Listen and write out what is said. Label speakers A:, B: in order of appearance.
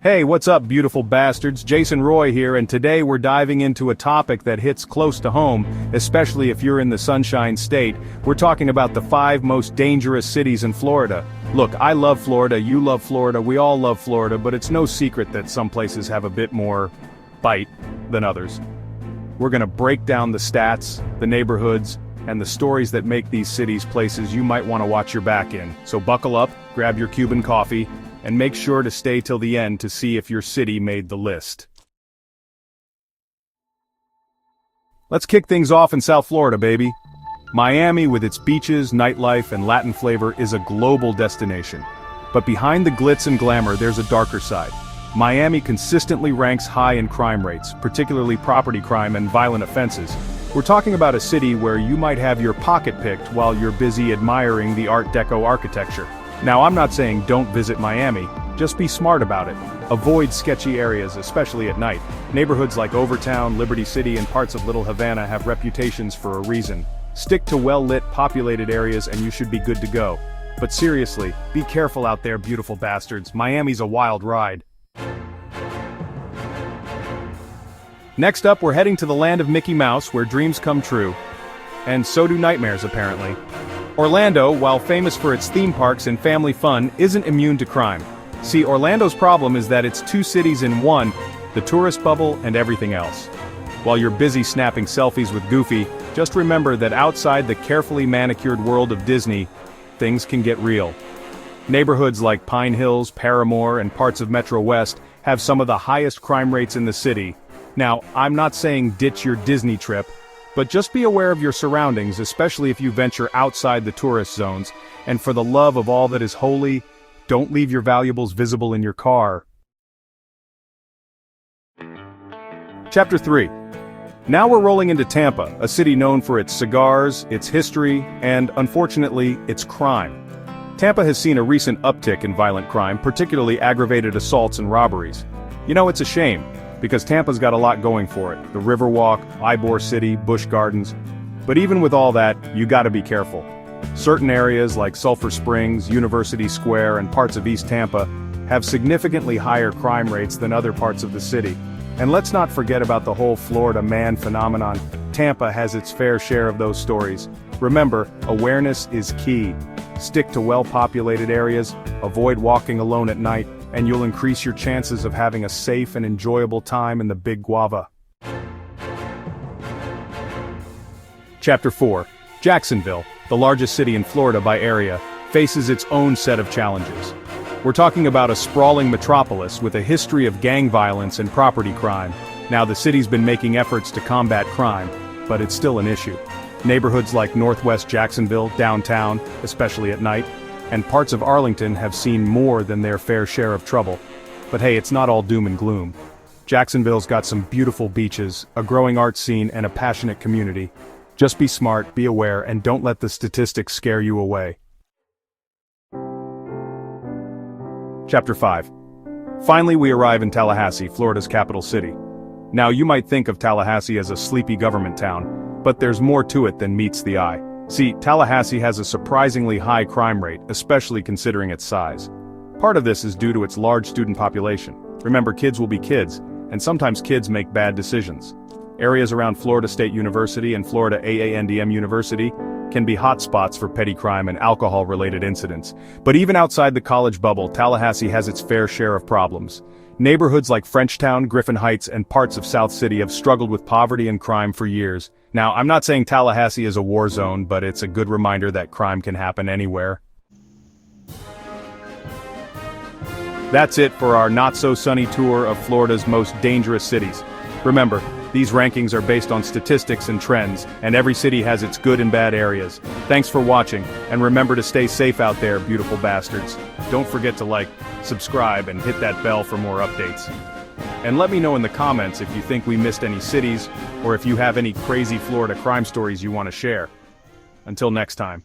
A: Hey, what's up, beautiful bastards? Jason Roy here, and today we're diving into a topic that hits close to home, especially if you're in the Sunshine State. We're talking about the 5 most dangerous cities in Florida. Look, I love Florida, you love Florida, we all love Florida, but it's no secret that some places have a bit more bite than others. We're gonna break down the stats, the neighborhoods, and the stories that make these cities places you might want to watch your back in. So buckle up, grab your Cuban coffee, and make sure to stay till the end to see if your city made the list. Let's kick things off in South Florida, baby. Miami, with its beaches, nightlife, and Latin flavor, is a global destination. But behind the glitz and glamour, there's a darker side. Miami consistently ranks high in crime rates, particularly property crime and violent offenses. We're talking about a city where you might have your pocket picked while you're busy admiring the Art Deco architecture. Now, I'm not saying don't visit Miami, just be smart about it. Avoid sketchy areas, especially at night. Neighborhoods like Overtown, Liberty City, and parts of Little Havana have reputations for a reason. Stick to well-lit, populated areas and you should be good to go. But seriously, be careful out there, beautiful bastards. Miami's a wild ride. Next up, we're heading to the land of Mickey Mouse, where dreams come true. And so do nightmares, apparently. Orlando, while famous for its theme parks and family fun, isn't immune to crime. See, Orlando's problem is that it's 2 cities in one, the tourist bubble and everything else. While you're busy snapping selfies with Goofy, just remember that outside the carefully manicured world of Disney, things can get real. Neighborhoods like Pine Hills, Paramore, and parts of Metro West have some of the highest crime rates in the city. Now, I'm not saying ditch your Disney trip, but just be aware of your surroundings, especially if you venture outside the tourist zones, and for the love of all that is holy, don't leave your valuables visible in your car. Chapter 3. Now we're rolling into Tampa, a city known for its cigars, its history, and, unfortunately, its crime. Tampa has seen a recent uptick in violent crime, particularly aggravated assaults and robberies. You know, it's a shame, because Tampa's got a lot going for it. The Riverwalk, Ybor City, Busch Gardens. But even with all that, you gotta be careful. Certain areas like Sulphur Springs, University Square, and parts of East Tampa have significantly higher crime rates than other parts of the city. And let's not forget about the whole Florida man phenomenon. Tampa has its fair share of those stories. Remember, awareness is key. Stick to well-populated areas, avoid walking alone at night, and you'll increase your chances of having a safe and enjoyable time in the Big Guava. Chapter 4. Jacksonville, the largest city in Florida by area, faces its own set of challenges. We're talking about a sprawling metropolis with a history of gang violence and property crime. Now, the city's been making efforts to combat crime, but it's still an issue. Neighborhoods like Northwest Jacksonville, downtown, especially at night, and parts of Arlington have seen more than their fair share of trouble. But hey, it's not all doom and gloom. Jacksonville's got some beautiful beaches, a growing art scene, and a passionate community. Just be smart, be aware, and don't let the statistics scare you away. Chapter 5. Finally, we arrive in Tallahassee, Florida's capital city. Now, you might think of Tallahassee as a sleepy government town, but there's more to it than meets the eye. See, Tallahassee has a surprisingly high crime rate, especially considering its size. Part of this is due to its large student population. Remember, kids will be kids, and sometimes kids make bad decisions. Areas around Florida State University and Florida AANDM University can be hotspots for petty crime and alcohol-related incidents. But even outside the college bubble, Tallahassee has its fair share of problems. Neighborhoods like Frenchtown, Griffin Heights, and parts of South City have struggled with poverty and crime for years. Now, I'm not saying Tallahassee is a war zone, but it's a good reminder that crime can happen anywhere. That's it for our not-so-sunny tour of Florida's most dangerous cities. Remember, these rankings are based on statistics and trends, and every city has its good and bad areas. Thanks for watching, and remember to stay safe out there, beautiful bastards. Don't forget to like, subscribe, and hit that bell for more updates. And let me know in the comments if you think we missed any cities, or if you have any crazy Florida crime stories you want to share. Until next time.